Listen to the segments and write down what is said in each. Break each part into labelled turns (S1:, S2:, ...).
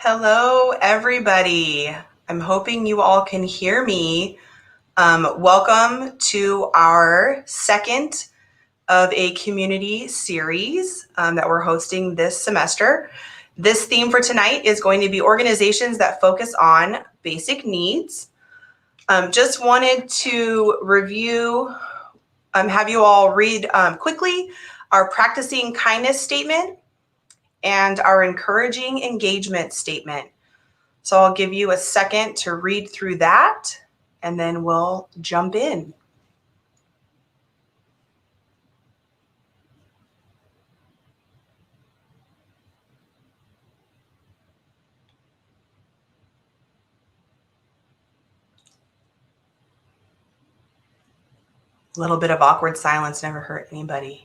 S1: Hello, everybody. I'm hoping you all can hear me. Welcome to our second of a community series that we're hosting this semester. This theme for tonight is going to be organizations that focus on basic needs. Just wanted to review, have you all read quickly our practicing kindness statement and our encouraging engagement statement. So I'll give you a second to read through that, and then we'll jump in. A little bit of awkward silence never hurt anybody.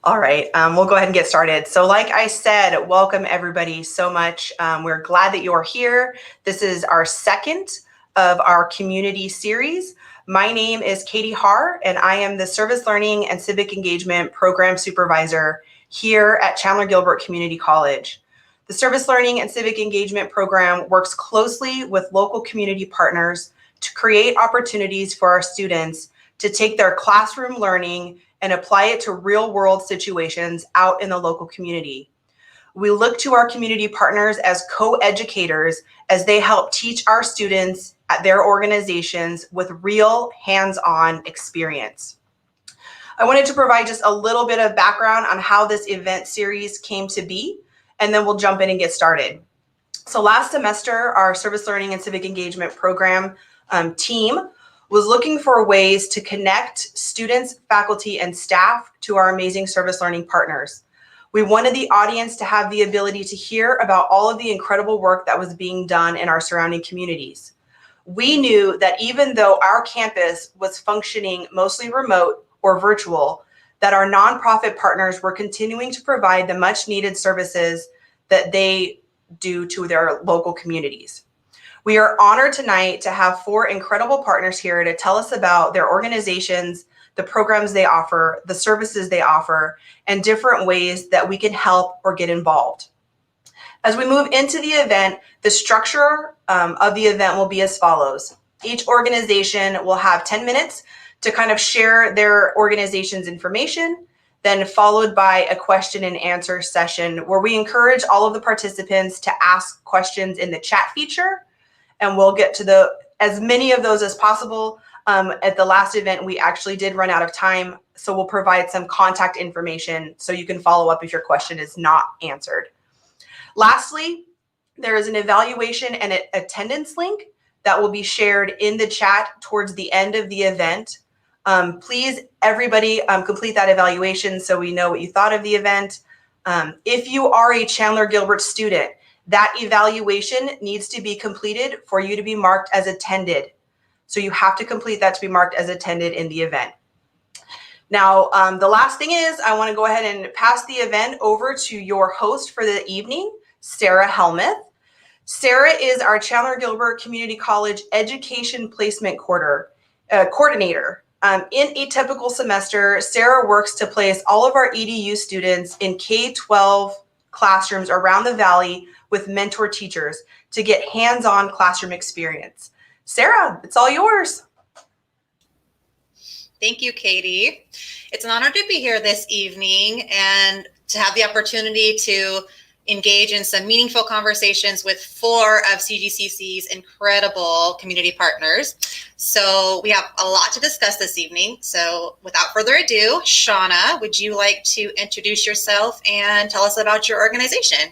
S1: All right, we'll go ahead and get started. So like I said, welcome everybody so much. We're glad that you're here. This is our second of our community series. My name is Katie Haar, and I am the Service Learning and Civic Engagement Program Supervisor here at Chandler-Gilbert Community College. The Service Learning and Civic Engagement Program works closely with local community partners to create opportunities for our students to take their classroom learning and apply it to real-world situations out in the local community. We look to our community partners as co-educators as they help teach our students at their organizations with real hands-on experience. I wanted to provide just a little bit of background on how this event series came to be, and then we'll jump in and get started. So last semester, our Service Learning and Civic Engagement Program team was looking for ways to connect students, faculty, and staff to our amazing service learning partners. We wanted the audience to have the ability to hear about all of the incredible work that was being done in our surrounding communities. We knew that even though our campus was functioning mostly remote or virtual, that our nonprofit partners were continuing to provide the much needed services that they do to their local communities. We are honored tonight to have 4 incredible partners here to tell us about their organizations, the programs they offer, the services they offer, and different ways that we can help or get involved. As we move into the event, the structure of the event will be as follows. Each organization will have 10 minutes to kind of share their organization's information, then followed by a question and answer session where we encourage all of the participants to ask questions in the chat feature. And we'll get to as many of those as possible. At the last event, we actually did run out of time, so we'll provide some contact information so you can follow up if your question is not answered. Lastly, there is an evaluation and an attendance link that will be shared in the chat towards the end of the event. Please, everybody, complete that evaluation so we know what you thought of the event. If you are a Chandler-Gilbert student, that evaluation needs to be completed for you to be marked as attended. So you have to complete that to be marked as attended in the event. Now, the last thing is I want to go ahead and pass the event over to your host for the evening, Sarah Helmuth. Sarah is our Chandler-Gilbert Community College Education Placement Coordinator. In a typical semester, Sarah works to place all of our EDU students in K-12 classrooms around the Valley with mentor teachers to get hands-on classroom experience. Sarah, it's all yours.
S2: Thank you, Katie. It's an honor to be here this evening and to have the opportunity to engage in some meaningful conversations with 4 of CGCC's incredible community partners. So we have a lot to discuss this evening. So without further ado, Shauna, would you like to introduce yourself and tell us about your organization?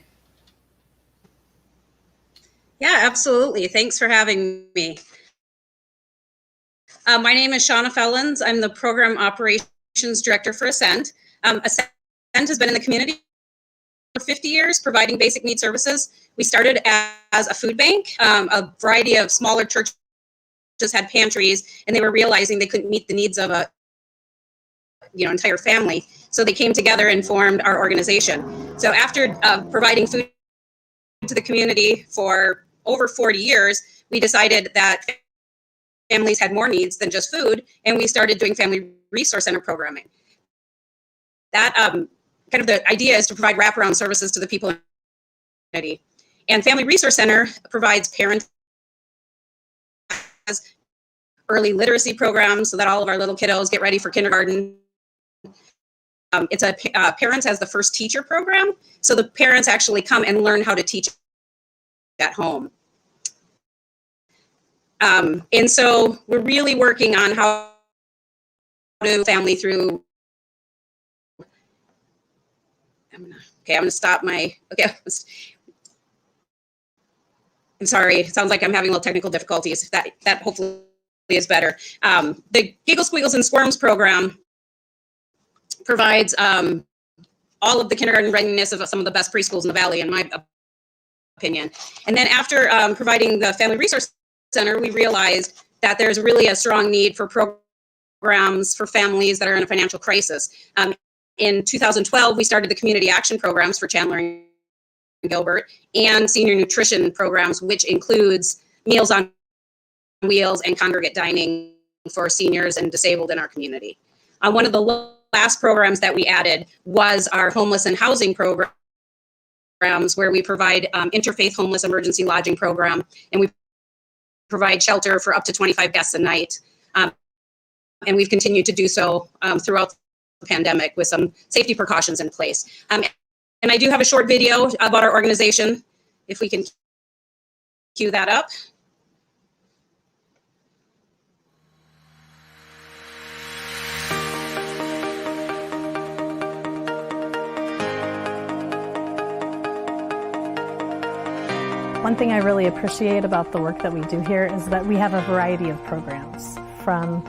S3: Yeah, absolutely. Thanks for having me. My name is Shauna Fellins. I'm the Program Operations Director for Ascend. Ascend has been in the community for 50 years, providing basic needs services. We started as a food bank. A variety of smaller churches had pantries, and they were realizing they couldn't meet the needs of a entire family. So they came together and formed our organization. So after providing food to the community for over 40 years, we decided that families had more needs than just food, and we started doing family resource center programming. That kind of the idea is to provide wraparound services to the people community. And Family Resource Center provides parents early literacy programs so that all of our little kiddos get ready for kindergarten. It's a Parents as the First Teacher program. So the parents actually come and learn how to teach at home. And so we're really working on how to family through. I'm gonna stop my, okay. I'm sorry, it sounds like I'm having a little technical difficulties. That hopefully is better. The Giggles, Squiggles, and Squirms program provides all of the kindergarten readiness of some of the best preschools in the Valley, in my opinion. And then after providing the Family Resource Center, we realized that there's really a strong need for programs for families that are in a financial crisis. In 2012, we started the community action programs for Chandler-Gilbert and senior nutrition programs, which includes Meals on Wheels and congregate dining for seniors and disabled in our community. One of the last programs that we added was our homeless and housing programs, where we provide interfaith homeless emergency lodging program, and we provide shelter for up to 25 guests a night. And we've continued to do so throughout the pandemic with some safety precautions in place. And I do have a short video about our organization, if we can cue that up.
S4: One thing I really appreciate about the work that we do here is that we have a variety of programs, from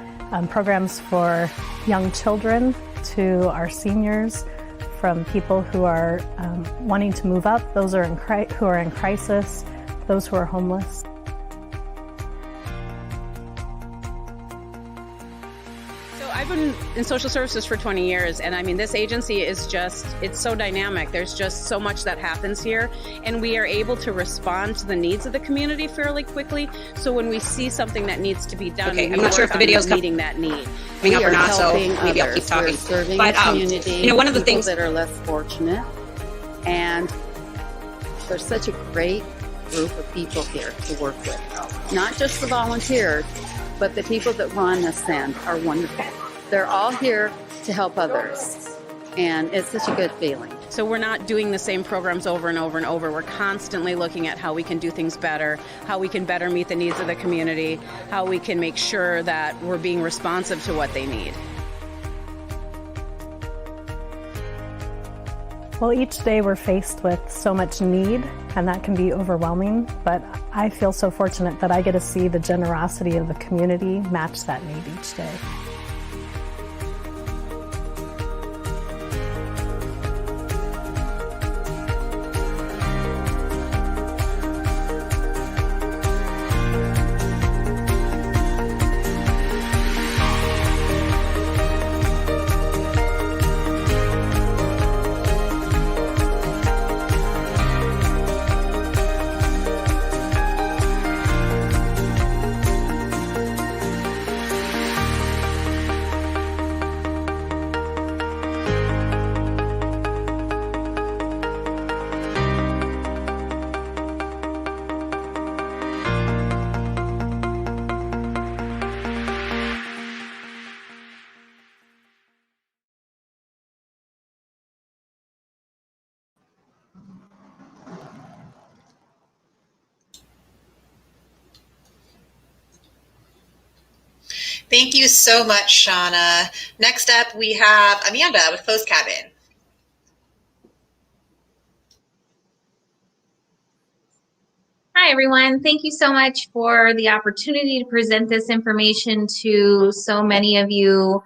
S4: programs for young children to our seniors, from people who are wanting to move up, those who are in crisis, those who are homeless.
S5: I've been in social services for 20 years, and I mean, this agency is just, it's so dynamic. There's just so much that happens here, and we are able to respond to the needs of the community fairly quickly. So when we see something that needs to be done,
S3: okay, I'm not sure if the video's
S5: meeting that need.
S3: Coming up or not, so maybe I'll keep talking.
S6: We're serving
S3: but
S6: community,
S3: you know, one of the things
S6: that are less fortunate, and there's such a great group of people here to work with. Not just the volunteers, but the people that run Ascend are wonderful. They're all here to help others, and it's such a good feeling.
S5: So we're not doing the same programs over and over and over. We're constantly looking at how we can do things better, how we can better meet the needs of the community, how we can make sure that we're being responsive to what they need.
S4: Well, each day we're faced with so much need, and that can be overwhelming, but I feel so fortunate that I get to see the generosity of the community match that need each day.
S2: Thank you so much, Shauna. Next up, we have Amanda with Closed Cabin.
S7: Hi, everyone. Thank you so much for the opportunity to present this information to so many of you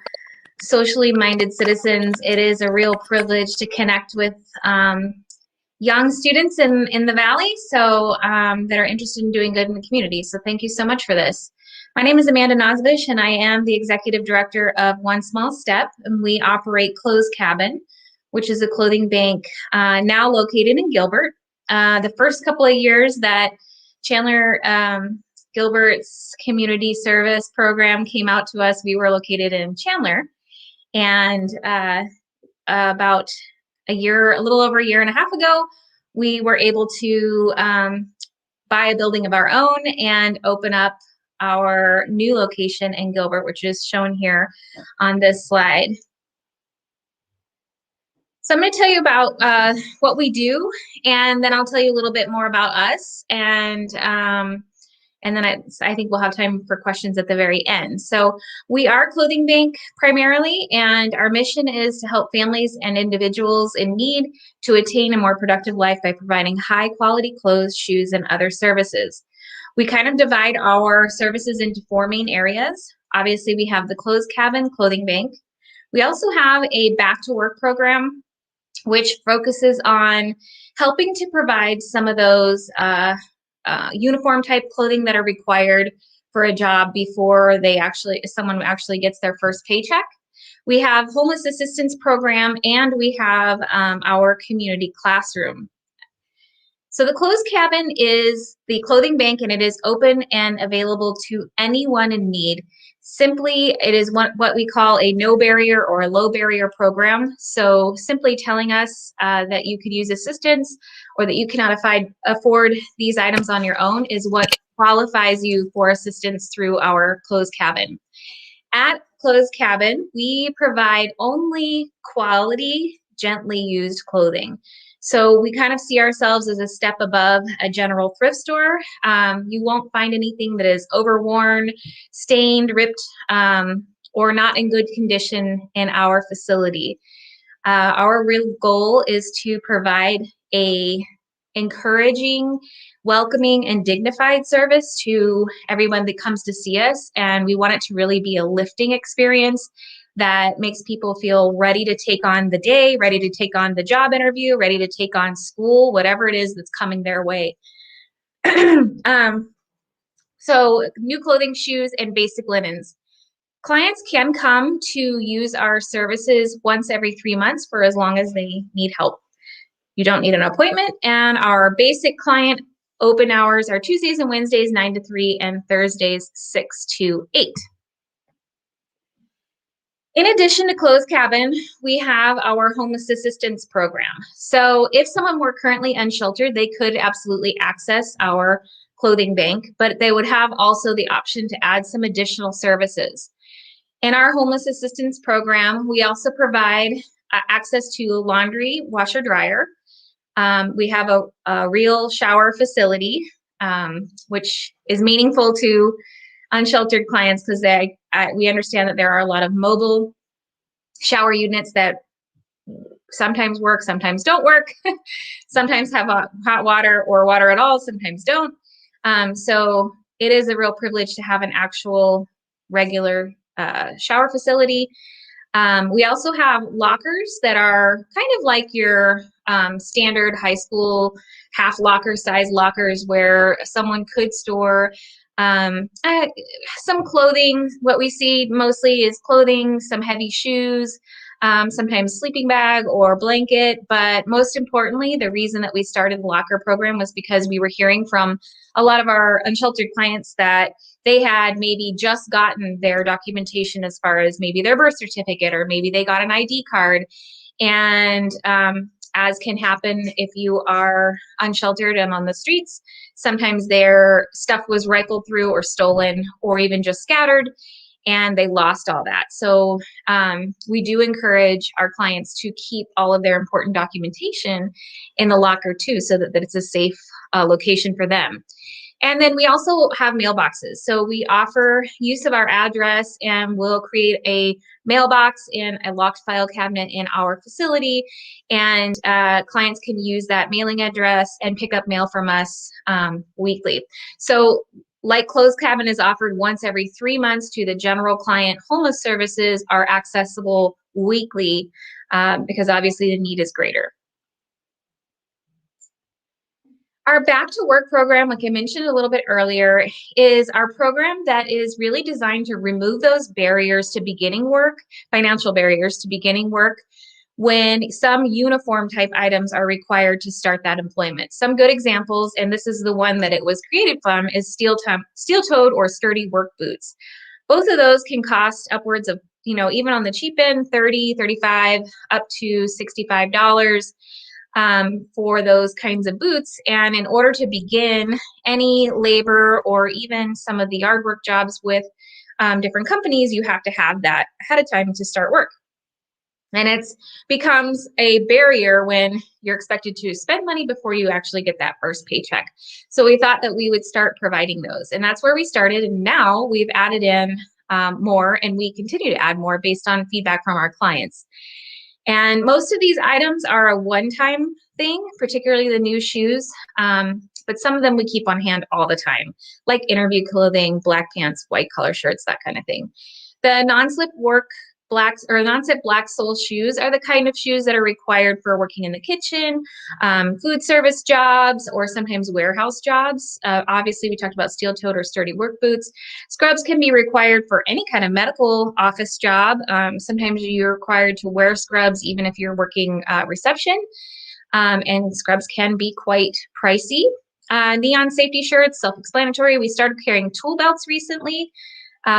S7: socially minded citizens. It is a real privilege to connect with young students in the Valley that are interested in doing good in the community. So thank you so much for this. My name is Amanda Nosbush, and I am the Executive Director of One Small Step, and we operate Closed Cabin, which is a clothing bank now located in Gilbert. The first couple of years that Chandler-Gilbert's community service program came out to us, we were located in Chandler, and about a little over a year and a half ago, we were able to buy a building of our own and open up our new location in Gilbert, which is shown here on this slide. So I'm going to tell you about what we do, and then I'll tell you a little bit more about us, and then I think we'll have time for questions at the very end. So we are a clothing bank primarily, and our mission is to help families and individuals in need to attain a more productive life by providing high quality clothes, shoes, and other services. We kind of divide our services into 4 main areas. Obviously, we have the clothes cabin clothing bank. We also have a back to work program, which focuses on helping to provide some of those uniform type clothing that are required for a job before someone actually gets their first paycheck. We have homeless assistance program, and we have our community classroom. So the clothes cabin is the clothing bank, and it is open and available to anyone in need. Simply, it is what we call a no barrier or a low barrier program. So simply telling us that you could use assistance or that you cannot afford these items on your own is what qualifies you for assistance through our clothes cabin. At Clothes Cabin, we provide only quality, gently used clothing. So we kind of see ourselves as a step above a general thrift store. You won't find anything that is overworn, stained, ripped, or not in good condition in our facility. Our real goal is to provide a encouraging, welcoming, and dignified service to everyone that comes to see us. And we want it to really be a lifting experience that makes people feel ready to take on the day, ready to take on the job interview, ready to take on school, whatever it is that's coming their way. So new clothing, shoes, and basic linens. Clients can come to use our services once every 3 months for as long as they need help. You don't need an appointment, and our basic client open hours are Tuesdays and Wednesdays 9 to 3 and Thursdays 6 to 8. In addition to Clothes Cabin, we have our homeless assistance program. So if someone were currently unsheltered, they could absolutely access our clothing bank, but they would have also the option to add some additional services. In our homeless assistance program, we also provide access to laundry, washer, dryer. We have a real shower facility, which is meaningful to unsheltered clients because we understand that there are a lot of mobile shower units that sometimes work, sometimes don't work, sometimes have hot water or water at all, sometimes don't. So it is a real privilege to have an actual regular shower facility. We also have lockers that are kind of like your standard high school half locker size lockers where someone could store some clothing. What we see mostly is clothing, some heavy shoes, sometimes sleeping bag or blanket. But most importantly, the reason that we started the locker program was because we were hearing from a lot of our unsheltered clients that they had maybe just gotten their documentation as far as maybe their birth certificate, or maybe they got an ID card. And as can happen if you are unsheltered and on the streets, sometimes their stuff was rifled through or stolen or even just scattered, and they lost all that. So we do encourage our clients to keep all of their important documentation in the locker too, so that it's a safe location for them. And then we also have mailboxes. So we offer use of our address, and we'll create a mailbox in a locked file cabinet in our facility. And clients can use that mailing address and pick up mail from us weekly. So like Clothes Cabin is offered once every 3 months to the general client, homeless services are accessible weekly because obviously the need is greater. Our Back to Work program, like I mentioned a little bit earlier, is our program that is really designed to remove those barriers to beginning work, financial barriers to beginning work, when some uniform type items are required to start that employment. Some good examples, and this is the one that it was created from, is steel-toed or sturdy work boots. Both of those can cost upwards of, even on the cheap end, $30, $35, up to $65. for those kinds of boots. And in order to begin any labor or even some of the yard work jobs with different companies, you have to have that ahead of time to start work. And it becomes a barrier when you're expected to spend money before you actually get that first paycheck. So we thought that we would start providing those. And that's where we started. And now we've added in more, and we continue to add more based on feedback from our clients. And most of these items are a one-time thing, particularly the new shoes. But some of them we keep on hand all the time, like interview clothing, black pants, white collar shirts, that kind of thing. The non-slip non-slip black sole shoes are the kind of shoes that are required for working in the kitchen, food service jobs, or sometimes warehouse jobs. Obviously, we talked about steel-toed or sturdy work boots. Scrubs can be required for any kind of medical office job. Sometimes you're required to wear scrubs even if you're working reception, and scrubs can be quite pricey. Neon safety shirts, self-explanatory. We started carrying tool belts recently.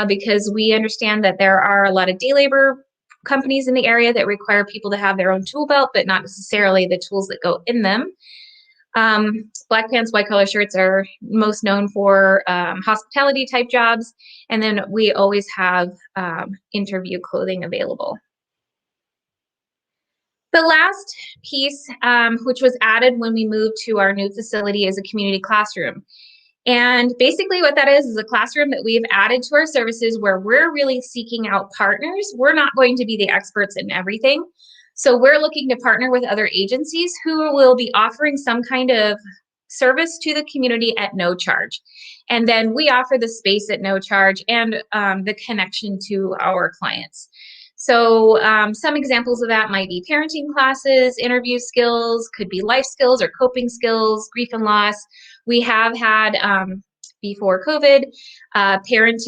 S7: Because we understand that there are a lot of day labor companies in the area that require people to have their own tool belt, but not necessarily the tools that go in them. Black pants, white collar shirts are most known for hospitality type jobs. And then we always have interview clothing available. The last piece, which was added when we moved to our new facility, is a community classroom. And basically what that is a classroom that we've added to our services where we're really seeking out partners. We're not going to be the experts in everything. So we're looking to partner with other agencies who will be offering some kind of service to the community at no charge. And then we offer the space at no charge and the connection to our clients. So some examples of that might be parenting classes, interview skills, could be life skills or coping skills, grief and loss. We have had, before COVID, parents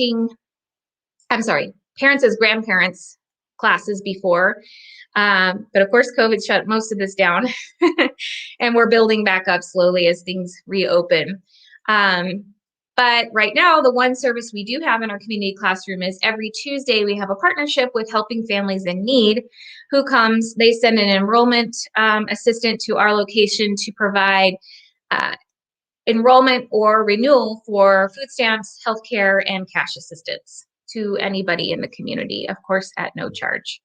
S7: as grandparents classes before. But of course, COVID shut most of this down and we're building back up slowly as things reopen. But right now, the one service we do have in our community classroom is every Tuesday, we have a partnership with Helping Families in Need who comes, they send an enrollment assistant to our location to provide enrollment or renewal for food stamps, healthcare, and cash assistance to anybody in the community, of course, at no charge.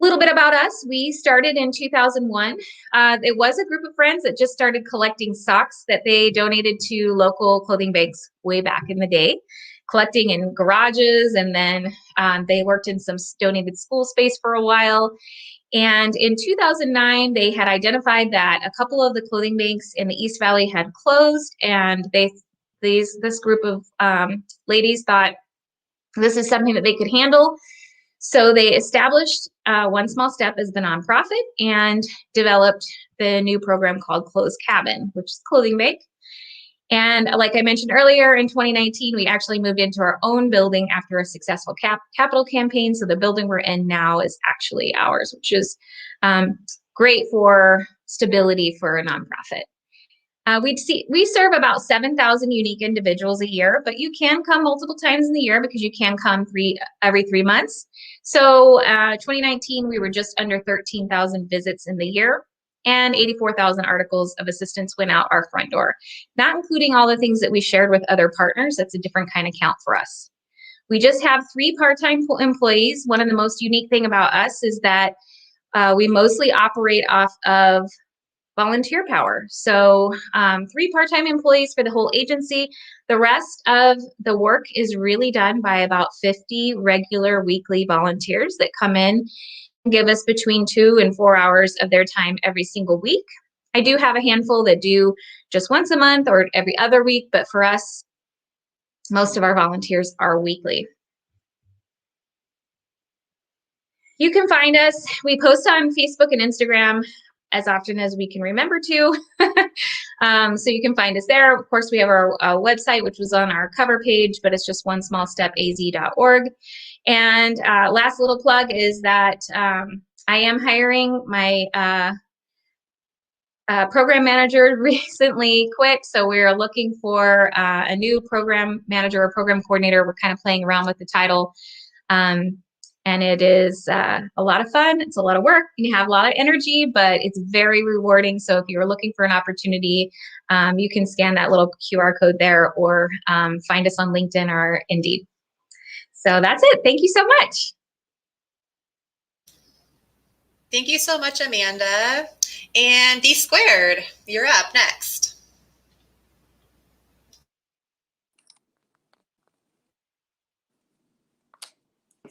S7: A little bit about us. We started in 2001. It was a group of friends that just started collecting socks that they donated to local clothing banks way back in the day, collecting in garages, and then they worked in some donated school space for a while. And in 2009, they had identified that a couple of the clothing banks in the East Valley had closed, and this group of ladies thought this is something that they could handle. So they established One Small Step as the nonprofit and developed the new program called Closed Cabin, which is clothing bank. And like I mentioned earlier, in 2019, we actually moved into our own building after a successful capital campaign. So the building we're in now is actually ours, which is great for stability for a nonprofit. We serve about 7,000 unique individuals a year, but you can come multiple times in the year because you can come every 3 months. So 2019, we were just under 13,000 visits in the year, and 84,000 articles of assistance went out our front door, not including all the things that we shared with other partners. That's a different kind of count for us. We just have 3 part-time employees. One of the most unique thing about us is that we mostly operate off of volunteer power. So 3 part-time employees for the whole agency. The rest of the work is really done by about 50 regular weekly volunteers that come in and give us between 2 and 4 hours of their time every single week. I do have a handful that do just once a month or every other week, but for us, most of our volunteers are weekly. You can find us. We post on Facebook and Instagram as often as we can remember to. So you can find us there. Of course, we have our website, which was on our cover page, but it's just onesmallstepaz.org. And last little plug is that I am hiring. My program manager recently quit, so we're looking for a new program manager or program coordinator. We're kind of playing around with the title. And it is a lot of fun. It's a lot of work. You have a lot of energy, but it's very rewarding. So if you're looking for an opportunity, you can scan that little QR code there, or find us on LinkedIn or Indeed. So that's it. Thank you so much.
S2: Thank you so much, Amanda. And D Squared, you're up next.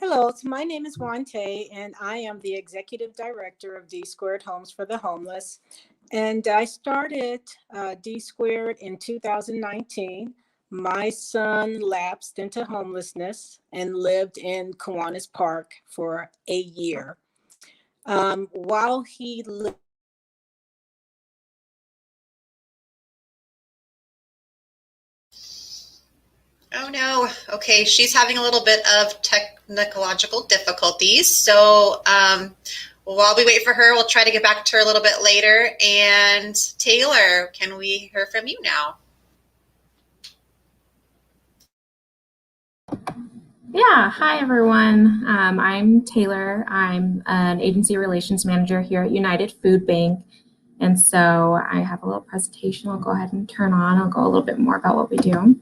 S8: Hello, so my name is Wante, and I am the Executive Director of D Squared Homes for the Homeless. And I started D Squared in 2019. My son lapsed into homelessness and lived in Kiwanis Park for a year. While he lived,
S2: Oh no. Okay, she's having a little bit of technological difficulties. So while we wait for her, we'll try to get back to her a little bit later. And Taylor, can we hear from you now?
S9: Yeah, hi everyone. I'm Taylor. I'm an agency relations manager here at United Food Bank. And so I have a little presentation I'll go ahead and turn on. I'll go a little bit more about what we do.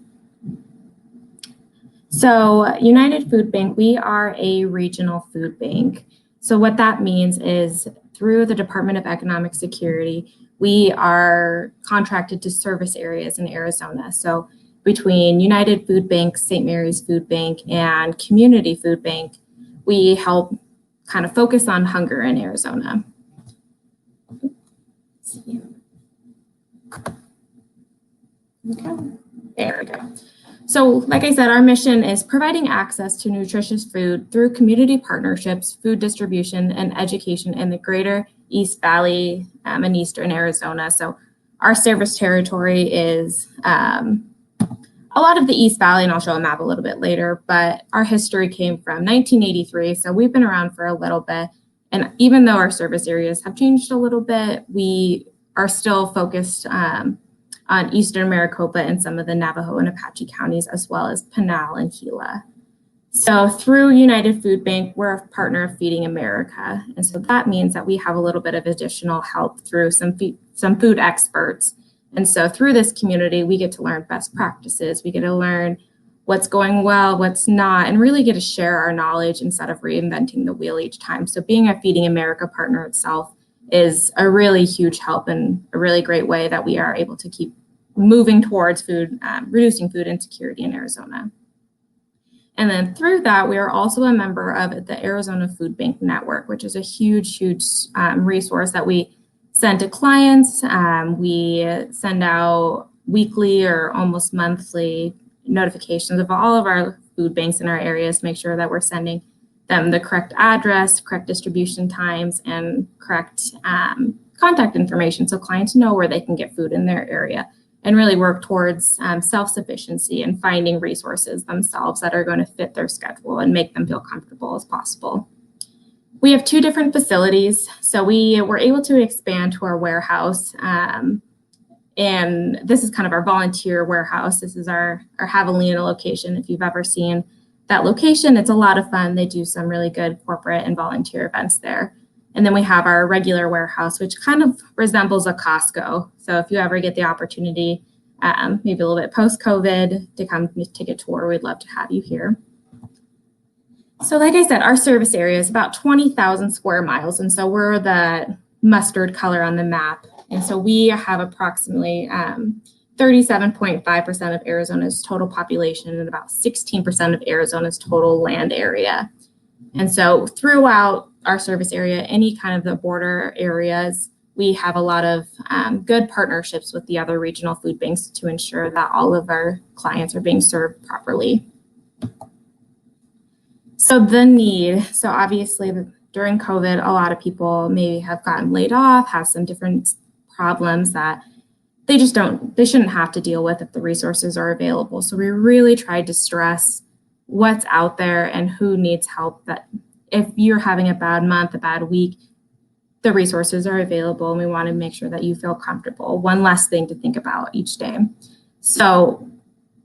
S9: So United Food Bank, we are a regional food bank. So what that means is through the Department of Economic Security, we are contracted to service areas in Arizona. So between United Food Bank, St. Mary's Food Bank, and Community Food Bank, we help kind of focus on hunger in Arizona. Okay, there we go. So like I said, our mission is providing access to nutritious food through community partnerships, food distribution, and education in the greater East Valley and Eastern Arizona. So our service territory is a lot of the East Valley, and I'll show a map a little bit later, but our history came from 1983. So we've been around for a little bit. And even though our service areas have changed a little bit, we are still focused on Eastern Maricopa and some of the Navajo and Apache counties, as well as Pinal and Gila. So through United Food Bank, we're a partner of Feeding America. And so that means that we have a little bit of additional help through some food experts. And so through this community, we get to learn best practices. We get to learn what's going well, what's not, and really get to share our knowledge instead of reinventing the wheel each time. So being a Feeding America partner itself is a really huge help and a really great way that we are able to keep moving towards reducing food insecurity in Arizona. And then through that, we are also a member of the Arizona Food Bank Network, which is a huge resource that we send to clients. We send out weekly or almost monthly notifications of all of our food banks in our areas to make sure that we're sending them the correct address, correct distribution times, and correct contact information so clients know where they can get food in their area and really work towards self-sufficiency and finding resources themselves that are going to fit their schedule and make them feel comfortable as possible. We have 2 different facilities. So we were able to expand to our warehouse. And this is kind of our volunteer warehouse. This is our Javelina location. If you've ever seen that location, it's a lot of fun. They do some really good corporate and volunteer events there. And then we have our regular warehouse, which kind of resembles a Costco. So if you ever get the opportunity, maybe a little bit post-COVID, to come take a tour, we'd love to have you here. So like I said, our service area is about 20,000 square miles. And so we're the mustard color on the map. And so we have approximately 37.5% of Arizona's total population and about 16% of Arizona's total land area. And so throughout our service area, any kind of the border areas, we have a lot of good partnerships with the other regional food banks to ensure that all of our clients are being served properly. So the need, so obviously during COVID, a lot of people maybe have gotten laid off, have some different problems that they shouldn't have to deal with if the resources are available. So we really tried to stress what's out there and who needs help, that if you're having a bad month, a bad week, the resources are available and we want to make sure that you feel comfortable. One less thing to think about each day. So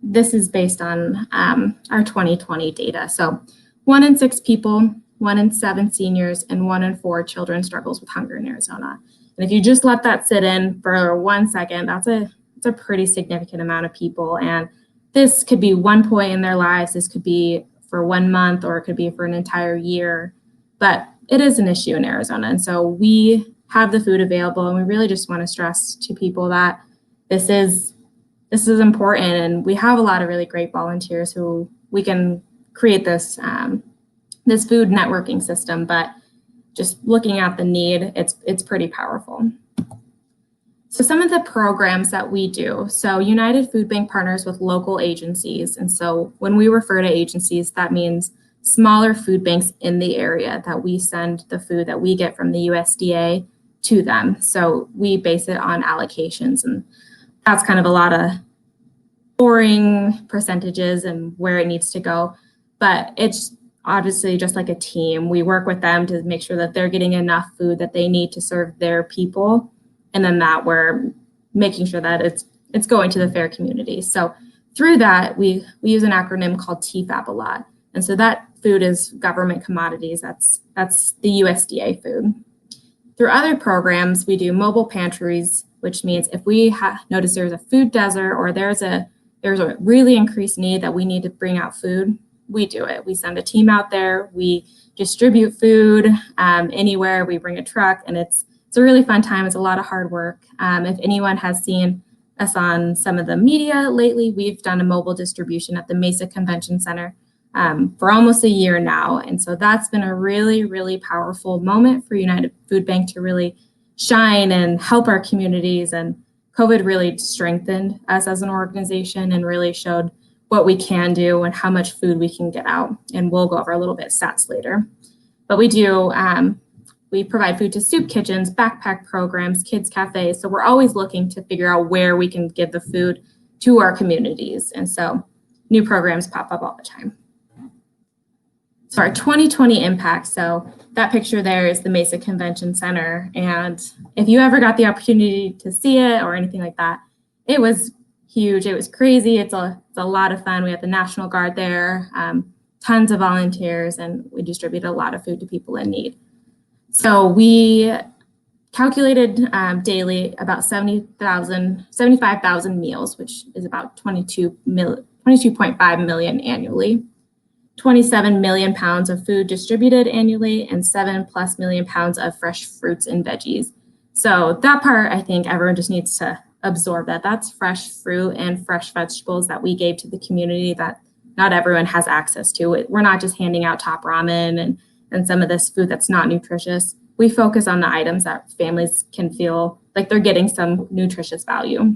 S9: this is based on our 2020 data. So 1 in 6 people 1 in 7 seniors, and 1 in 4 children struggles with hunger in Arizona. And if you just let that sit in for 1 second, that's a pretty significant amount of people. And this could be one point in their lives. This could be for 1 month, or it could be for an entire year. But it is an issue in Arizona. And so we have the food available, and we really just want to stress to people that this is important. And we have a lot of really great volunteers who we can create this this food networking system, but just looking at the need, it's pretty powerful. So some of the programs that we do, so United Food Bank partners with local agencies. And so when we refer to agencies, that means smaller food banks in the area that we send the food that we get from the USDA to them. So we base it on allocations, and that's kind of a lot of boring percentages and where it needs to go. But it's obviously just like a team. We work with them to make sure that they're getting enough food that they need to serve their people, and then that we're making sure that it's going to the fair community. So through that, we use an acronym called TFAP a lot. And so that food is government commodities. That's the USDA food. Through other programs, we do mobile pantries, which means if we notice there's a food desert, or there's a really increased need that we need to bring out food, we do it. We send a team out there, we distribute food anywhere, we bring a truck, and it's a really fun time. It's a lot of hard work. If anyone has seen us on some of the media lately, we've done a mobile distribution at the Mesa Convention Center for almost a year now. And so that's been a really, really powerful moment for United Food Bank to really shine and help our communities. And COVID really strengthened us as an organization and really showed what we can do and how much food we can get out. And we'll go over a little bit stats later. But we do, we provide food to soup kitchens, backpack programs, kids cafes. So we're always looking to figure out where we can give the food to our communities. And so new programs pop up all the time. So our 2020 impact, so that picture there is the Mesa Convention Center. And if you ever got the opportunity to see it or anything like that, it was huge. It was crazy. It's a lot of fun. We had the National Guard there, tons of volunteers, and we distributed a lot of food to people in need. So we calculated daily about 75,000 meals, which is about 22.5 million annually. 27 million pounds of food distributed annually, and 7+ million pounds of fresh fruits and veggies. So that part, I think everyone just needs to absorb that. That's fresh fruit and fresh vegetables that we gave to the community that not everyone has access to. We're not just handing out top ramen and some of this food that's not nutritious. We focus on the items that families can feel like they're getting some nutritious value.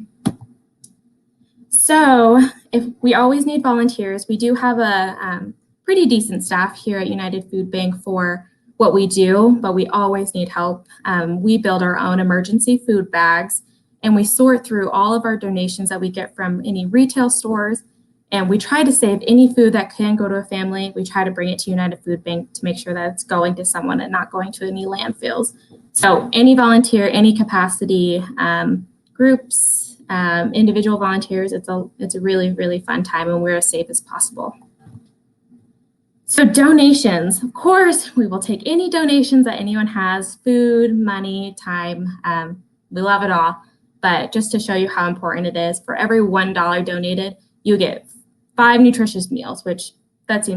S9: So if we always need volunteers, we do have a pretty decent staff here at United Food Bank for what we do, but we always need help. We build our own emergency food bags, and we sort through all of our donations that we get from any retail stores, and we try to save any food that can go to a family. We try to bring it to United Food Bank to make sure that it's going to someone and not going to any landfills. So any volunteer, any capacity, groups, individual volunteers, it's a really, really fun time, and we're as safe as possible. So donations, of course, we will take any donations that anyone has, food, money, time, we love it all. But just to show you how important it is, for every $1 donated, you get 5 nutritious meals, which that's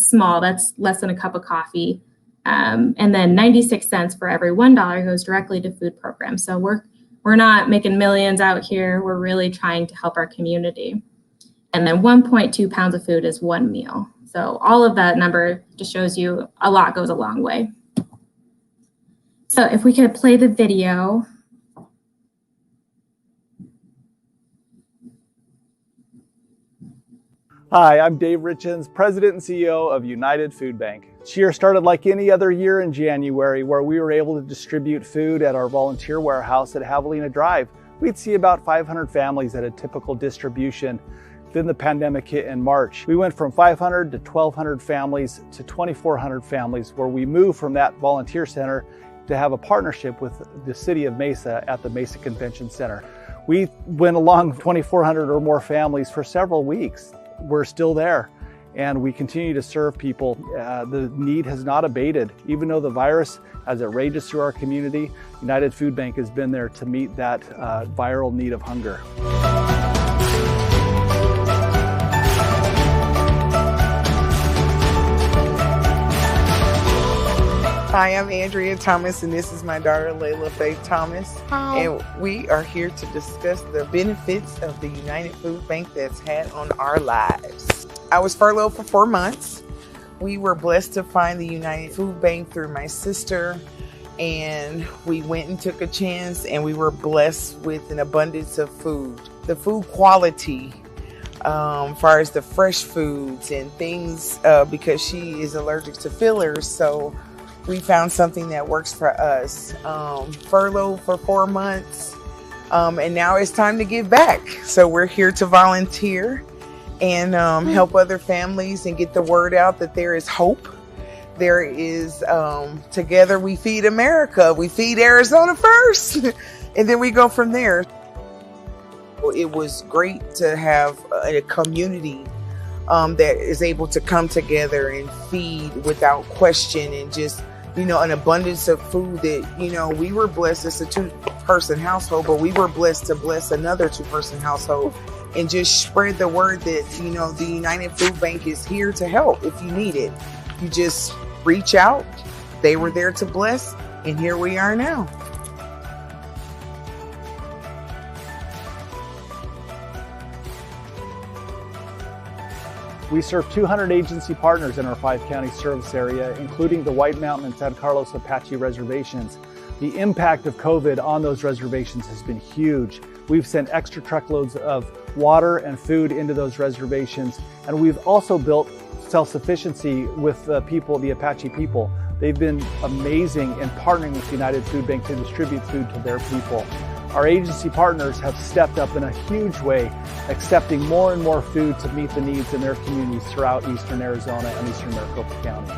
S9: small, that's less than a cup of coffee. And then 96 cents for every $1 goes directly to food programs. So we're not making millions out here, we're really trying to help our community. And then 1.2 pounds of food is 1 meal. So all of that number just shows you a lot goes a long way. So if we could play the video.
S10: Hi, I'm Dave Richens, President and CEO of United Food Bank. This year started like any other year in January, where we were able to distribute food at our volunteer warehouse at Javelina Drive. We'd see about 500 families at a typical distribution. Then the pandemic hit in March. We went from 500 to 1,200 families to 2,400 families, where we moved from that volunteer center to have a partnership with the city of Mesa at the Mesa Convention Center. We went along 2,400 or more families for several weeks. We're still there. and we continue to serve people. The need has not abated. Even though the virus, as it rages through our community, United Food Bank has been there to meet that viral need of hunger.
S11: Hi, I'm Andrea Thomas, and this is my daughter, Layla Faith Thomas. Hi. And we are here to discuss the benefits of the United Food Bank that's had on our lives. I was furloughed for 4 months. We were blessed to find the United Food Bank through my sister, and we went and took a chance, and we were blessed with an abundance of food. The food quality, far as the fresh foods and things, because she is allergic to fillers, so we found something that works for us. Furloughed for 4 months, and now it's time to give back. So we're here to volunteer and help other families and get the word out that there is hope. There is, together we feed America. We feed Arizona first, and then we go from there. It was great to have a community that is able to come together and feed without question, and just, an abundance of food that, we were blessed as a 2-person household, but we were blessed to bless another 2-person household and just spread the word that, the United Food Bank is here to help if you need it. You just reach out. They were there to bless, and here we are now.
S10: We serve 200 agency partners in our 5-county service area, including the White Mountain and San Carlos Apache reservations. The impact of COVID on those reservations has been huge. We've sent extra truckloads of water and food into those reservations, and we've also built self-sufficiency with the Apache people. They've been amazing in partnering with United Food Bank to distribute food to their people. Our agency partners have stepped up in a huge way, accepting more and more food to meet the needs in their communities throughout eastern Arizona and eastern Maricopa County.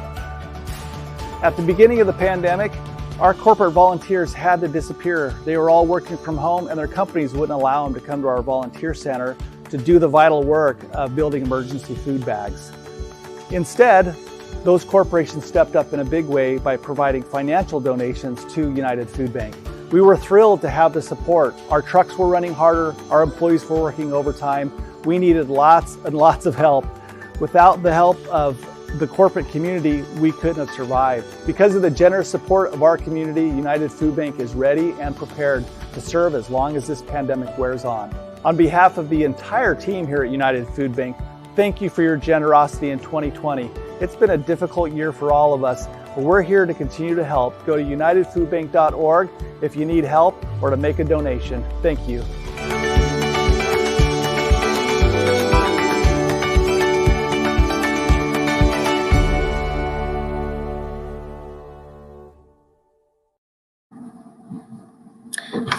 S10: At the beginning of the pandemic, our corporate volunteers had to disappear. They were all working from home, and their companies wouldn't allow them to come to our volunteer center to do the vital work of building emergency food bags. Instead, those corporations stepped up in a big way by providing financial donations to United Food Bank. We were thrilled to have the support. Our trucks were running harder, our employees were working overtime. We needed lots and lots of help. Without the help of the corporate community, we couldn't have survived. Because of the generous support of our community, United Food Bank is ready and prepared to serve as long as this pandemic wears on. On behalf of the entire team here at United Food Bank, thank you for your generosity in 2020. It's been a difficult year for all of us, but we're here to continue to help. Go to unitedfoodbank.org if you need help or to make a donation. Thank you.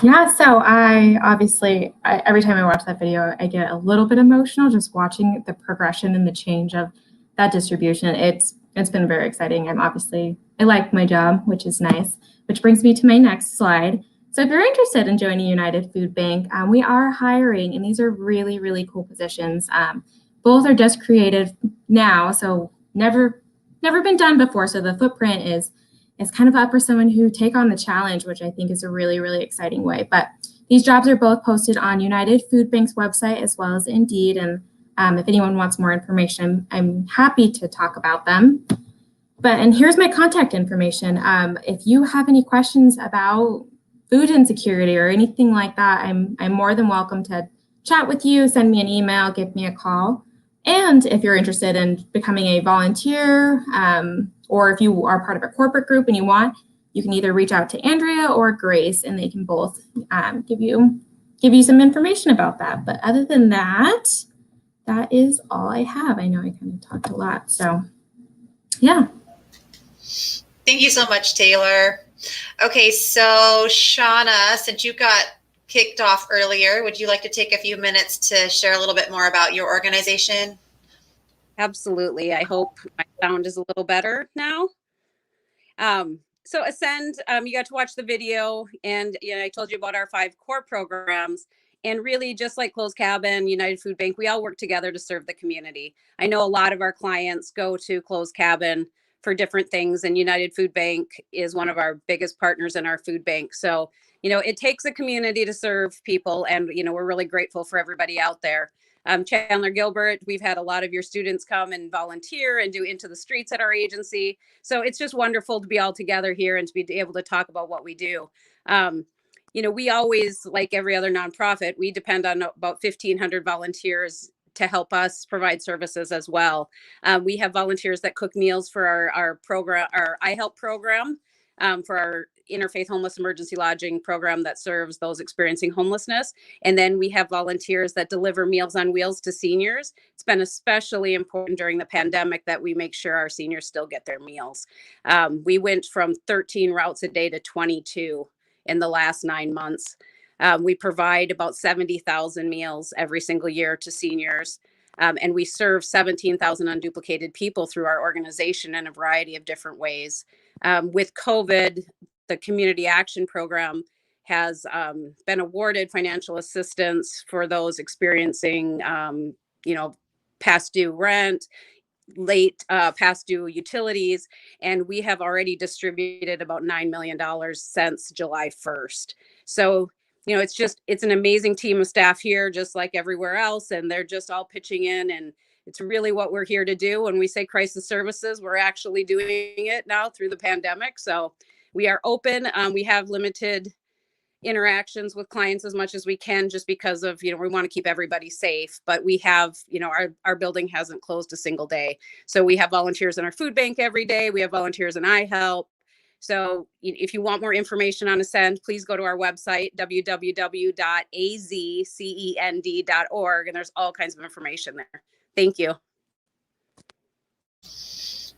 S9: Yeah, so every time I watch that video, I get a little bit emotional just watching the progression and the change of that distribution. It's been very exciting. I like my job, which is nice, which brings me to my next slide. So if you're interested in joining United Food Bank, we are hiring, and these are really, really cool positions. Both are just created now, so never been done before. So the footprint is kind of up for someone who take on the challenge, which I think is a really, really exciting way. But these jobs are both posted on United Food Bank's website as well as Indeed. And if anyone wants more information, I'm happy to talk about them. And here's my contact information. If you have any questions about food insecurity or anything like that, I'm more than welcome to chat with you, send me an email, give me a call. And if you're interested in becoming a volunteer, or if you are part of a corporate group and you can either reach out to Andrea or Grace, and they can both give you some information about that. But other than that, that is all I have. I know I kind of talked a lot, so yeah.
S2: Thank you so much, Taylor. Okay, so Shauna, since you got kicked off earlier, would you like to take a few minutes to share a little bit more about your organization?
S5: Absolutely. I hope my sound is a little better now. So Ascend, you got to watch the video, and I told you about our 5 core programs. And really, just like Closed Cabin, United Food Bank, we all work together to serve the community. I know a lot of our clients go to Closed Cabin for different things, and United Food Bank is one of our biggest partners in our food bank. So, it takes a community to serve people, and, we're really grateful for everybody out there. Chandler-Gilbert, we've had a lot of your students come and volunteer and do Into the Streets at our agency. So it's just wonderful to be all together here and to be able to talk about what we do. We always, like every other nonprofit, we depend on about 1,500 volunteers to help us provide services as well. We have volunteers that cook meals for our program, our iHelp program, for our Interfaith Homeless Emergency Lodging program that serves those experiencing homelessness. And then we have volunteers that deliver Meals on Wheels to seniors. It's been especially important during the pandemic that we make sure our seniors still get their meals. We went from 13 routes a day to 22 in the last 9 months. We provide about 70,000 meals every single year to seniors. And we serve 17,000 unduplicated people through our organization in a variety of different ways. With COVID, the Community Action Program has been awarded financial assistance for those experiencing, past due rent, late past due utilities, and we have already distributed about $9 million since July 1st. So, it's an amazing team of staff here, just like everywhere else, and they're just all pitching in, and it's really what we're here to do. When we say crisis services, we're actually doing it now through the pandemic. So we are open. We have limited interactions with clients as much as we can, just because of, we want to keep everybody safe, but we have, our building hasn't closed a single day. So we have volunteers in our food bank every day. We have volunteers in iHelp. So if you want more information on Ascend, please go to our website, www.azcend.org, and there's all kinds of information there. Thank you.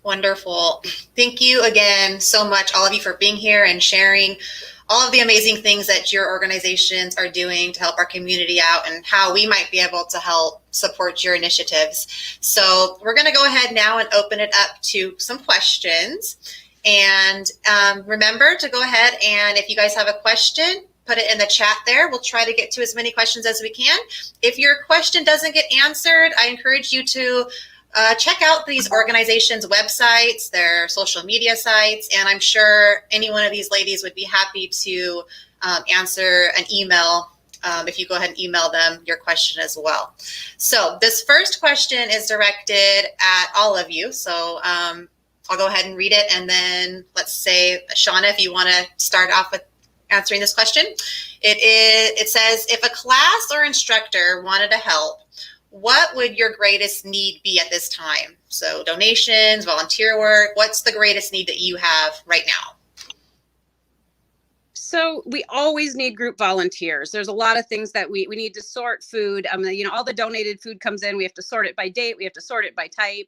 S2: Wonderful. Thank you again so much, all of you, for being here and sharing all of the amazing things that your organizations are doing to help our community out and how we might be able to help support your initiatives. So we're going to go ahead now and open it up to some questions. And remember to go ahead and if you guys have a question, put it in the chat there. We'll try to get to as many questions as we can. If your question doesn't get answered, I encourage you to check out these organizations' websites, their social media sites, and I'm sure any one of these ladies would be happy to answer an email if you go ahead and email them your question as well. So this first question is directed at all of you. So I'll go ahead and read it, and then let's say, Shauna, if you want to start off with answering this question. It says, if a class or instructor wanted to help, what would your greatest need be at this time? So donations, volunteer work, what's the greatest need that you have right now?
S5: So we always need group volunteers. There's a lot of things that we need to sort food. All the donated food comes in. We have to sort it by date. We have to sort it by type.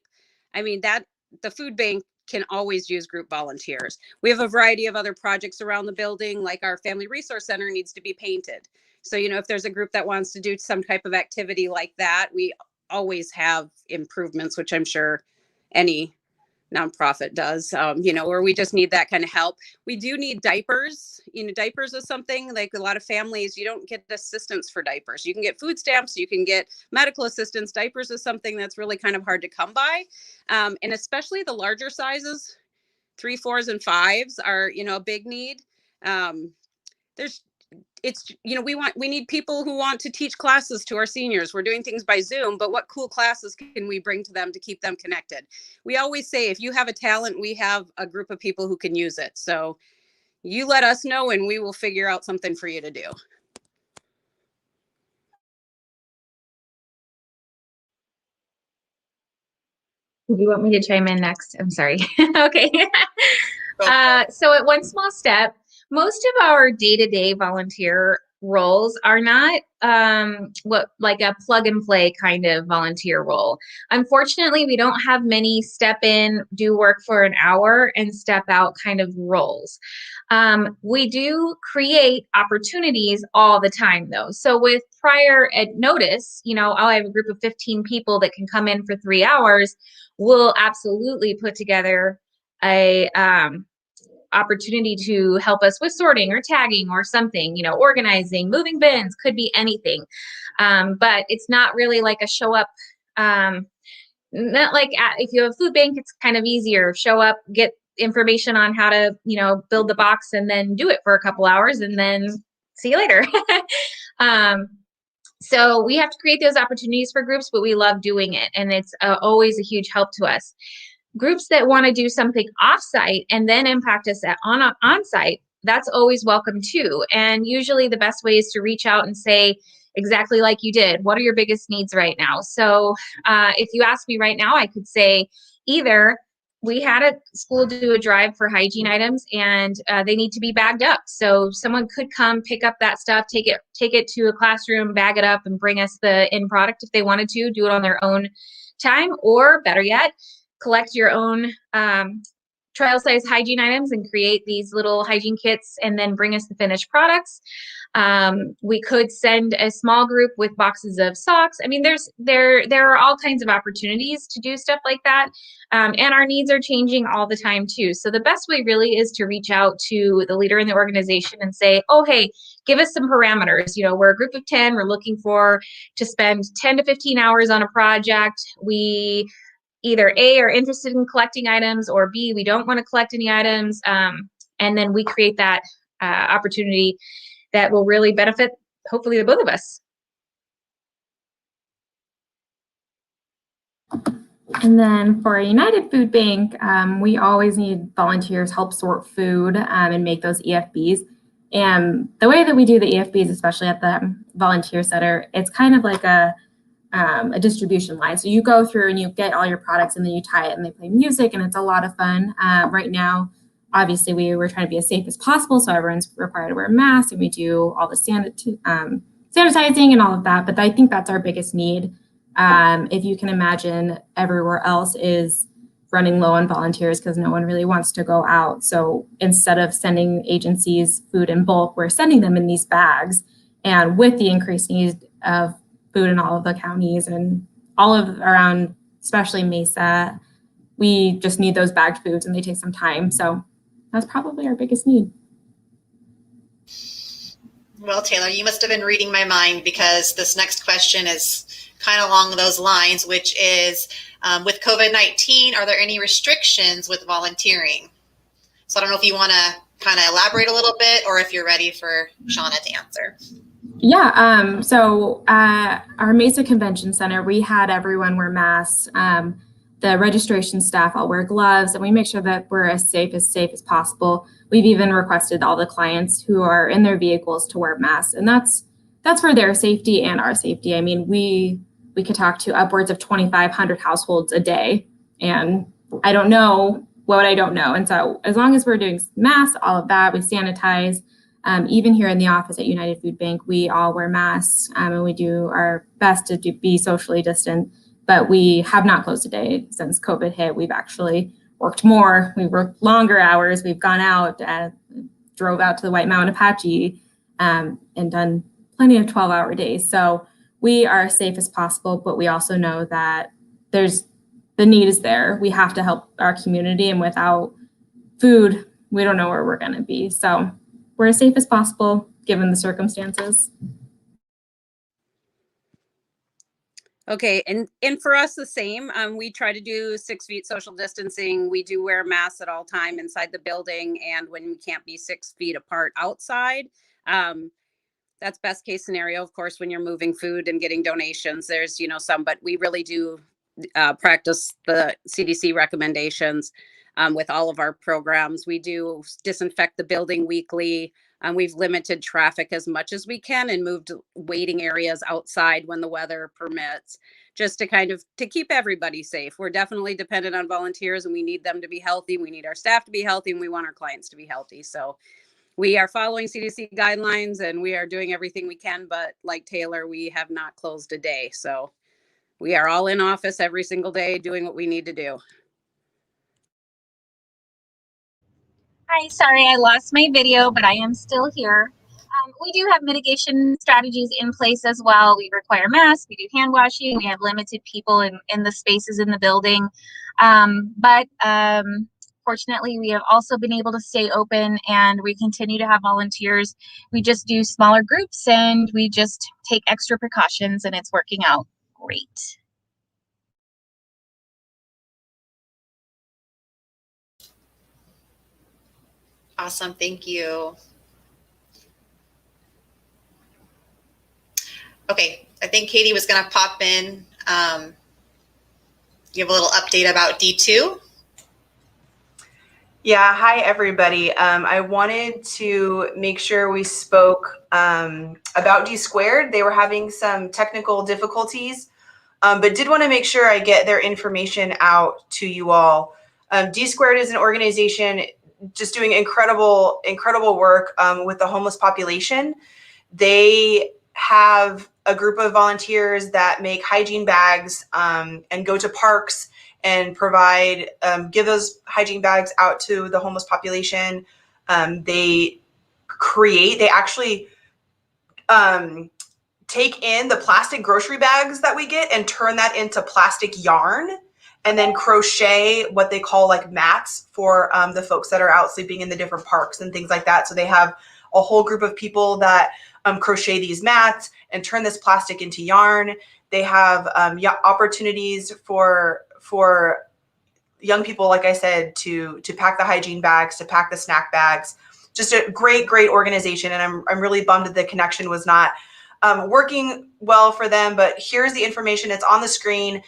S5: The food bank can always use group volunteers. We have a variety of other projects around the building, like our Family Resource Center needs to be painted. So, if there's a group that wants to do some type of activity like that, we always have improvements, which I'm sure any nonprofit does, or we just need that kind of help. We do need diapers. Diapers is something like a lot of families, you don't get assistance for diapers. You can get food stamps, you can get medical assistance. Diapers is something that's really kind of hard to come by. And especially the larger sizes, 3, 4s, and 5s are, a big need. We need people who want to teach classes to our seniors. We're doing things by Zoom, but what cool classes can we bring to them to keep them connected? We always say, if you have a talent, we have a group of people who can use it. So you let us know and we will figure out something for you to do.
S7: Do you want me to chime in next? I'm sorry. Okay. So at One Small Step, most of our day-to-day volunteer roles are not like a plug and play kind of volunteer role. Unfortunately, we don't have many step in, do work for an hour, and step out kind of roles. We do create opportunities all the time, though. So with prior notice, I'll have a group of 15 people that can come in for 3 hours. We'll absolutely put together a opportunity to help us with sorting or tagging or something, organizing, moving bins, could be anything. But it's not really like a show up. Not like if you have a food bank, it's kind of easier. Show up, get information on how to, build the box, and then do it for a couple hours and then see you later. So we have to create those opportunities for groups, but we love doing it. And it's always a huge help to us. Groups that want to do something offsite and then impact us on-site, that's always welcome too. And usually the best way is to reach out and say, exactly like you did, what are your biggest needs right now? So if you ask me right now, I could say either we had a school do a drive for hygiene items and they need to be bagged up. So someone could come pick up that stuff, take it to a classroom, bag it up, and bring us the end product if they wanted to, do it on their own time. Or better yet, collect your own trial size hygiene items and create these little hygiene kits and then bring us the finished products. We could send a small group with boxes of socks. I mean, there are all kinds of opportunities to do stuff like that. And our needs are changing all the time too. So the best way really is to reach out to the leader in the organization and say, oh, hey, give us some parameters. We're a group of 10. We're looking to spend 10 to 15 hours on a project. We either A, are interested in collecting items, or B, we don't want to collect any items. And then we create that opportunity that will really benefit, hopefully, the both of us.
S9: And then for a United Food Bank, we always need volunteers help sort food and make those EFBs. And the way that we do the EFBs, especially at the volunteer center, it's kind of like a distribution line. So you go through and you get all your products and then you tie it and they play music and it's a lot of fun. Right now, obviously we were trying to be as safe as possible. So everyone's required to wear masks and we do all the sanitizing and all of that. But I think that's our biggest need. If you can imagine, everywhere else is running low on volunteers because no one really wants to go out. So instead of sending agencies food in bulk, we're sending them in these bags. And with the increased need of food in all of the counties and all of around, especially Mesa, we just need those bagged foods and they take some time. So that's probably our biggest need.
S2: Well, Taylor, you must have been reading my mind because this next question is kind of along those lines, which is with COVID-19, are there any restrictions with volunteering? So I don't know if you want to kind of elaborate a little bit or if you're ready for Shauna to answer.
S9: Yeah, so our Mesa Convention Center, we had everyone wear masks. The registration staff all wear gloves, and we make sure that we're as safe as possible. We've even requested all the clients who are in their vehicles to wear masks, and that's for their safety and our safety. I mean, we could talk to upwards of 2,500 households a day, and I don't know what I don't know. And so as long as we're doing masks, all of that, we sanitize. Even here in the office at United Food Bank, we all wear masks and we do our best to be socially distant, but we have not closed a day since COVID hit. We've actually worked more. We've worked longer hours. We've gone out, drove out to the White Mountain Apache and done plenty of 12-hour days. So we are as safe as possible, but we also know that the need is there. We have to help our community, and without food, we don't know where we're going to be. So we're as safe as possible given the circumstances.
S5: Okay, and for us the same. We try to do 6 feet social distancing. We do wear masks at all time inside the building, and when we can't be 6 feet apart outside, that's best case scenario. Of course, when you're moving food and getting donations, there's some, but we really do practice the CDC recommendations with all of our programs. We do disinfect the building weekly. We've limited traffic as much as we can and moved waiting areas outside when the weather permits, just to keep everybody safe. We're definitely dependent on volunteers and we need them to be healthy. We need our staff to be healthy and we want our clients to be healthy. So we are following CDC guidelines and we are doing everything we can, but like Taylor, we have not closed a day. So we are all in office every single day doing what we need to do.
S7: Hi, sorry I lost my video, but I am still here. We do have mitigation strategies in place as well. We require masks, we do hand washing, we have limited people in the spaces in the building. But fortunately, we have also been able to stay open and we continue to have volunteers. We just do smaller groups and we just take extra precautions, and it's working out great.
S2: Awesome. Thank you. Okay. I think Katie was going to pop in. Give a little update about D2.
S1: Yeah, hi everybody. I wanted to make sure we spoke about D Squared. They were having some technical difficulties, but did want to make sure I get their information out to you all. D Squared is an organization just doing incredible work with the homeless population. They have a group of volunteers that make hygiene bags and go to parks and provide, give those hygiene bags out to the homeless population. They actually take in the plastic grocery bags that we get and turn that into plastic yarn, and then crochet what they call like mats for the folks that are out sleeping in the different parks and things like that. So they have a whole group of people that crochet these mats and turn this plastic into yarn. They have opportunities for young people, like I said, to pack the hygiene bags, to pack the snack bags. Just a great organization, and I'm really bummed that the connection was not working well for them. But here's the information. It's on the screen.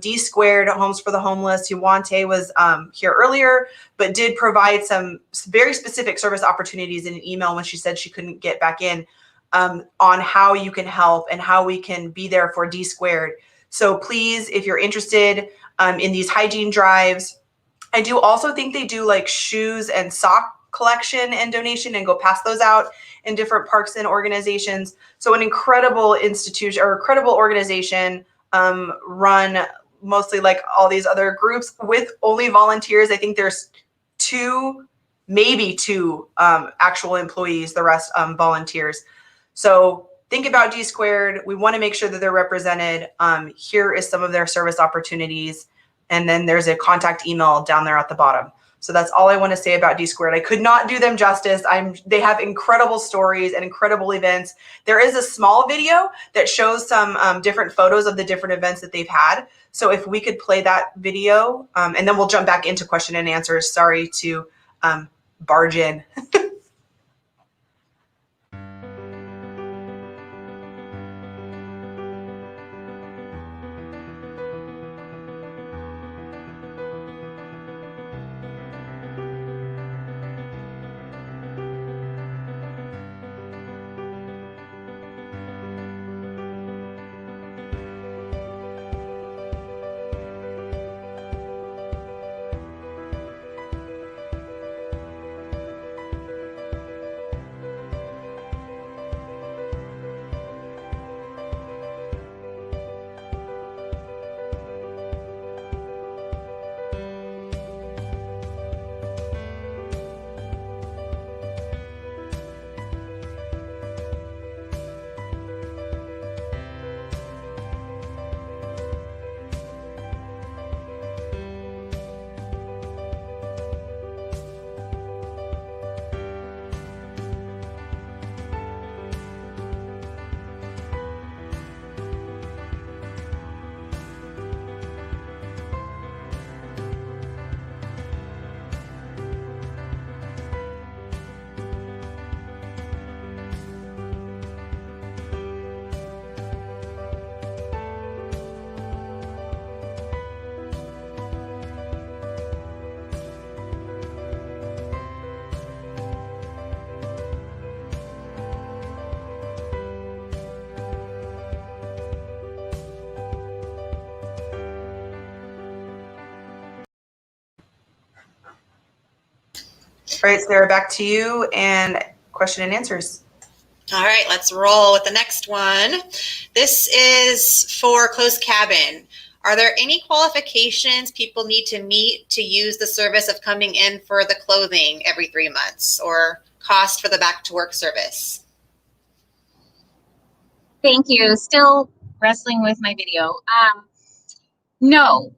S1: D Squared Homes for the Homeless. Yuante was here earlier, but did provide some very specific service opportunities in an email when she said she couldn't get back in on how you can help and how we can be there for D Squared. So please, if you're interested in these hygiene drives, I do also think they do like shoes and sock collection and donation and go pass those out in different parks and organizations. So an incredible institution or incredible organization run mostly like all these other groups with only volunteers. I think there's maybe two actual employees, the rest volunteers. So think about D Squared. We want to make sure that they're represented. Here is some of their service opportunities. And then there's a contact email down there at the bottom. So that's all I want to say about D Squared. I could not do them justice. They have incredible stories and incredible events. There is a small video that shows some different photos of the different events that they've had. So if we could play that video, and then we'll jump back into question and answers. Sorry to barge in. All right, Sarah, back to you and question and answers.
S2: All right, let's roll with the next one. This is for closed cabin. Are there any qualifications people need to meet to use the service of coming in for the clothing every 3 months, or cost for the back to work service?
S7: Thank you. Still wrestling with my video. No,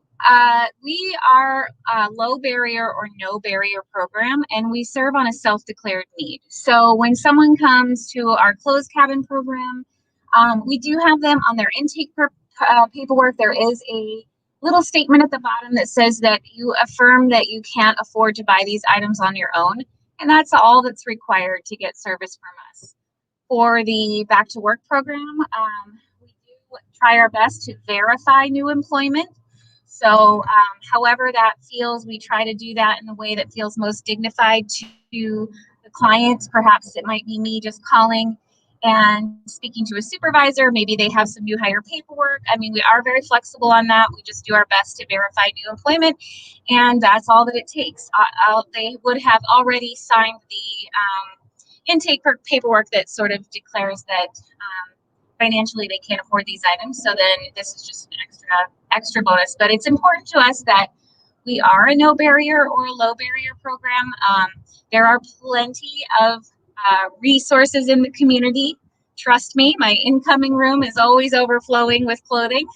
S7: We are a low barrier or no barrier program, and we serve on a self-declared need. So when someone comes to our closed cabin program, we do have them on their intake paperwork. There is a little statement at the bottom that says that you affirm that you can't afford to buy these items on your own, and that's all that's required to get service from us. For the Back to Work program, we do try our best to verify new employment. So however that feels, we try to do that in a way that feels most dignified to the clients. Perhaps it might be me just calling and speaking to a supervisor. Maybe they have some new hire paperwork. I mean, we are very flexible on that. We just do our best to verify new employment, and that's all that it takes. They would have already signed the intake paperwork that sort of declares that financially they can't afford these items. So then this is just an extra bonus. But it's important to us that we are a no barrier or a low barrier program. There are plenty of resources in the community. Trust me, my incoming room is always overflowing with clothing,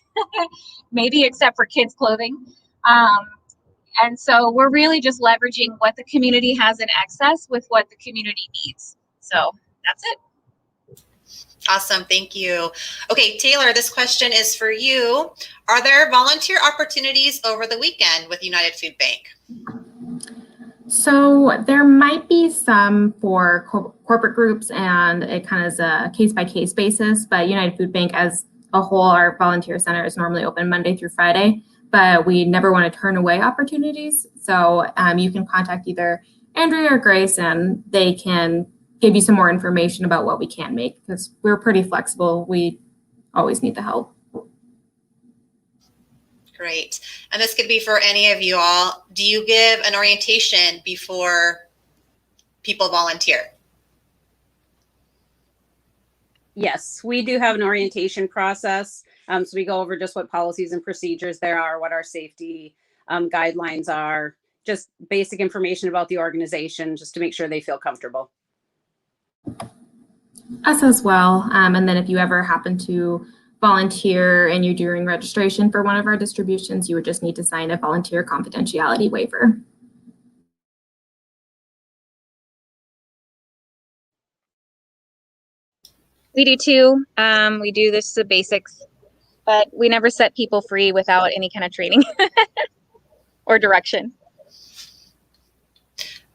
S7: maybe except for kids' clothing. And so we're really just leveraging what the community has in excess with what the community needs. So that's it.
S2: Awesome. Thank you. Okay, Taylor, this question is for you. Are there volunteer opportunities over the weekend with United Food Bank?
S9: So there might be some for corporate groups, and it kind of is a case-by-case basis, but United Food Bank as a whole, our volunteer center is normally open Monday through Friday, but we never want to turn away opportunities. So you can contact either Andrea or Grace, and they can give you some more information about what we can make, because we're pretty flexible. We always need the help.
S2: Great. And this could be for any of you all. Do you give an orientation before people volunteer?
S5: Yes, we do have an orientation process. So we go over just what policies and procedures there are, what our safety guidelines are, just basic information about the organization, just to make sure they feel comfortable.
S9: Us as well. And then if you ever happen to volunteer and you're doing registration for one of our distributions, you would just need to sign a volunteer confidentiality waiver.
S7: We do too. We do the basics, but we never set people free without any kind of training or direction.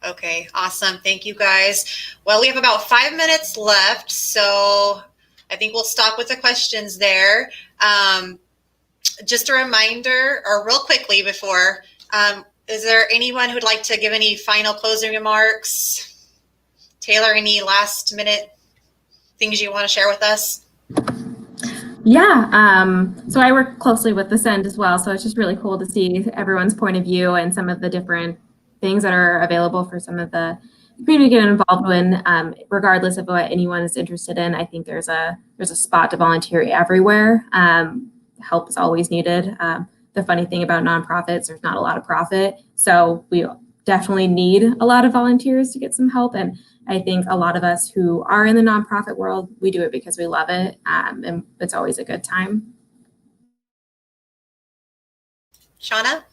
S2: Okay, awesome. Thank you guys. Well, we have about 5 minutes left, so I think we'll stop with the questions there. Just a reminder, or real quickly before, is there anyone who'd like to give any final closing remarks? Taylor, any last minute things you want to share with us?
S9: Yeah, so I work closely with the SEND as well, so it's just really cool to see everyone's point of view and some of the different things that are available for some of the community to get involved in, regardless of what anyone is interested in. I think there's a spot to volunteer everywhere. Help is always needed. The funny thing about nonprofits, there's not a lot of profit, so we definitely need a lot of volunteers to get some help. And I think a lot of us who are in the nonprofit world, we do it because we love it, and it's always a good time.
S2: Shauna?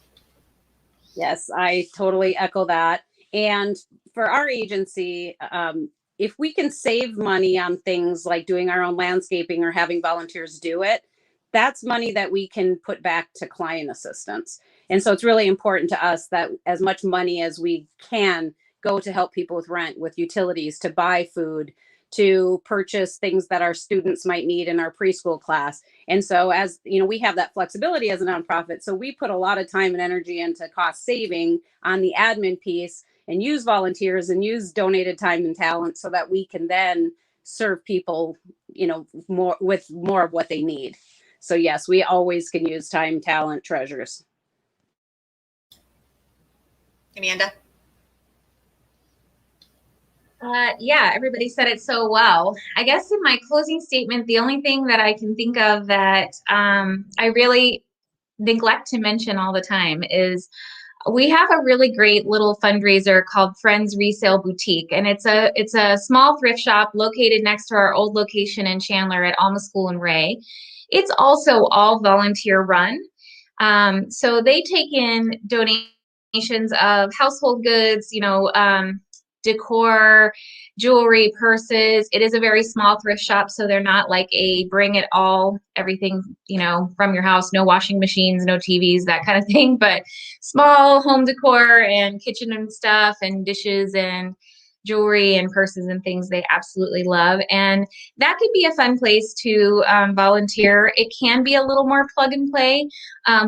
S5: Yes, I totally echo that. And for our agency, if we can save money on things like doing our own landscaping or having volunteers do it, that's money that we can put back to client assistance. And so it's really important to us that as much money as we can go to help people with rent, with utilities, to buy food, to purchase things that our students might need in our preschool class. And so, as you know, we have that flexibility as a nonprofit. So we put a lot of time and energy into cost saving on the admin piece, and use volunteers and use donated time and talent so that we can then serve people, you know, more of what they need. So yes, we always can use time, talent, treasures.
S2: Amanda?
S7: Yeah, everybody said it so well. I guess in my closing statement, the only thing that I can think of that I really neglect to mention all the time is we have a really great little fundraiser called Friends Resale Boutique, and it's a small thrift shop located next to our old location in Chandler at Alma School and Ray. It's also all volunteer run. So they take in donations of household goods, decor, jewelry, purses. It is a very small thrift shop, so they're not like a bring it all, everything, from your house, no washing machines, no TVs, that kind of thing, but small home decor and kitchen and stuff and dishes and jewelry and purses and things they absolutely love. And that could be a fun place to volunteer. It can be a little more plug and play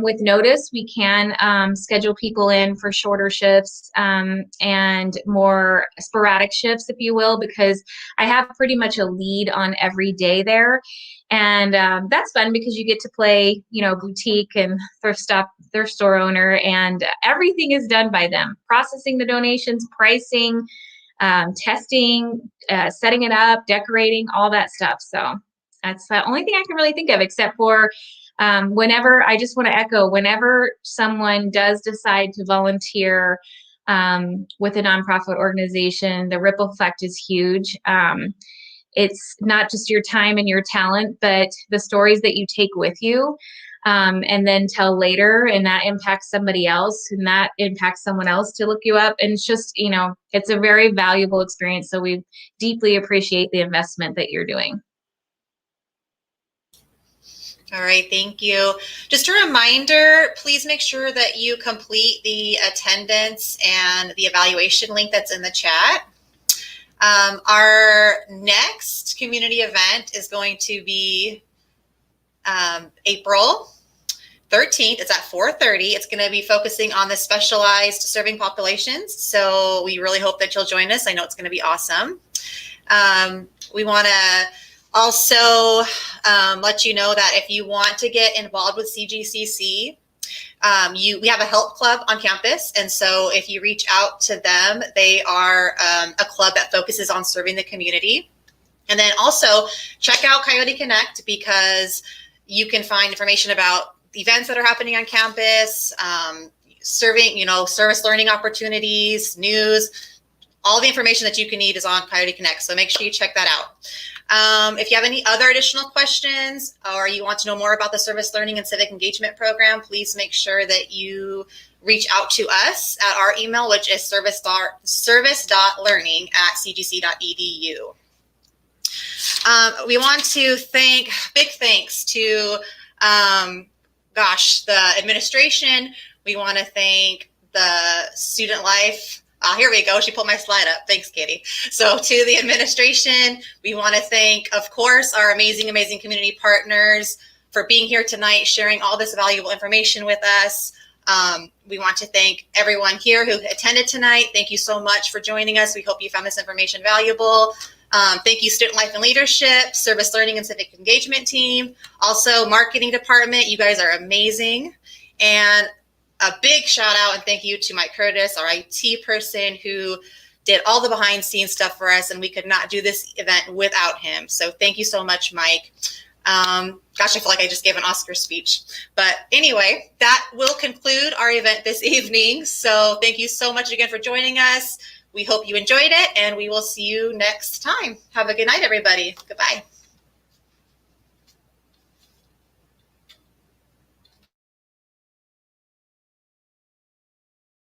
S7: with notice. We can schedule people in for shorter shifts and more sporadic shifts, if you will, because I have pretty much a lead on every day there. And that's fun because you get to play, boutique and thrift store owner, and everything is done by them. Processing the donations, pricing, testing, setting it up, decorating, all that stuff. So that's the only thing I can really think of, except for whenever, I just want to echo, whenever someone does decide to volunteer with a nonprofit organization, the ripple effect is huge. It's not just your time and your talent, but the stories that you take with you and then tell later, and that impacts somebody else, and that impacts someone else to look you up. And it's just, it's a very valuable experience. So we deeply appreciate the investment that you're doing.
S2: All right, thank you. Just a reminder, please make sure that you complete the attendance and the evaluation link that's in the chat. Our next community event is going to be April 13th. It's at 4:30. It's going to be focusing on the specialized serving populations. So we really hope that you'll join us. I know it's going to be awesome. We want to also let you know that if you want to get involved with CGCC, we have a help club on campus. And so if you reach out to them, they are a club that focuses on serving the community. And then also check out Coyote Connect, because you can find information about events that are happening on campus, serving, service learning opportunities, news. All the information that you can need is on Coyote Connect. So make sure you check that out. If you have any other additional questions, or you want to know more about the Service Learning and Civic Engagement Program, please make sure that you reach out to us at our email, which is service.learning@cgc.edu. We want to thank, big thanks to, the administration. We want to thank the student life. Here we go. She pulled my slide up. Thanks, Katie. So to the administration, we want to thank, of course, our amazing, amazing community partners for being here tonight, sharing all this valuable information with us. We want to thank everyone here who attended tonight. Thank you so much for joining us. We hope you found this information valuable. Thank you, Student Life and Leadership, Service Learning and Civic Engagement Team, also Marketing Department. You guys are amazing. And a big shout out and thank you to Mike Curtis, our IT person, who did all the behind scenes stuff for us, and we could not do this event without him. So thank you so much, Mike. I feel like I just gave an Oscar speech. But anyway, that will conclude our event this evening. So thank you so much again for joining us. We hope you enjoyed it, and we will see you next time. Have a good night, everybody. Goodbye.